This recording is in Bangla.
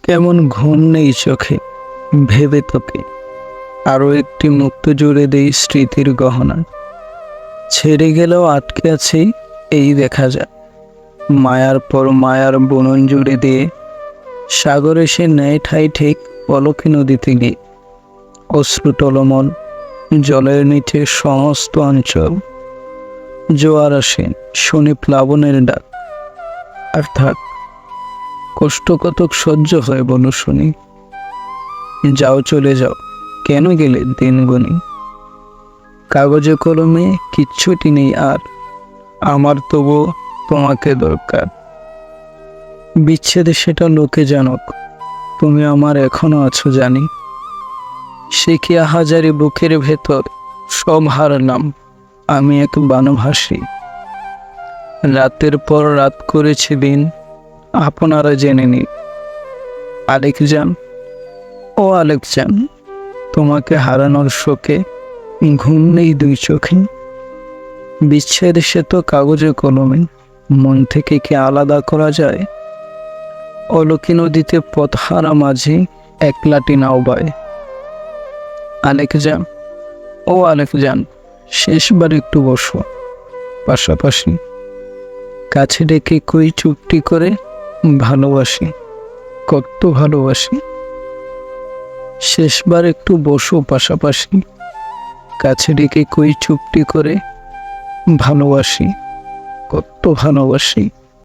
কেমন ঘুম নেই চোখে, ভেবে তোকে আরো একটি মুক্ত জুড়ে দেই স্মৃতির গহনা। ছেড়ে গেলেও আটকে আছি এই দেখা যায়, মায়ার পর মায়ার বুনন জুড়ে দিয়ে সাগরে সে নেয় ঠাই ঠিক পলকে নদীতে গিয়ে। অশ্রু টলমল জলের নিচে সমস্ত অঞ্চল, জোয়ার আসে শুনি প্লাবনের ডাক। আর থাক, কষ্ট কতক সহ্য হয় বলো শুনি। যাও চলে যাও, কেন গেলে দিন গুনি। কাগজে কলমে কিচ্ছুটি নেই আর, আমার তবু তোমাকে দরকার। বিচ্ছেদে সেটা লোকে জানুক, তুমি আমার এখনো আছো জানি। সে কি হাজারি বুকের ভেতর সব হারালাম, আমি এক বানভাসী। রাতের পর রাত করেছি দিন, আপনারা জেনে নিন। আলেক যান, ও আলেক যান, তোমাকে হারানোর শোকে ঘুম নেই দুই চোখে। বিচ্ছেদ সে তো কাগজে কলমে, মন থেকে কি আলাদা করা যায়? অলকি নদীতে পথহারা মাঝি একলাটি নাও বায়। আলেক যান, ও আলেক যান, শেষবার একটু বসো পাশাপাশি। কাছে ডেকে কই চুপটি করে, ভালোবাসি, কত ভালোবাসি। শেষবার একটু বসো পাশাপাশি, কাছে ডেকে কই চুপটি করে, ভালোবাসি, কত ভালোবাসি।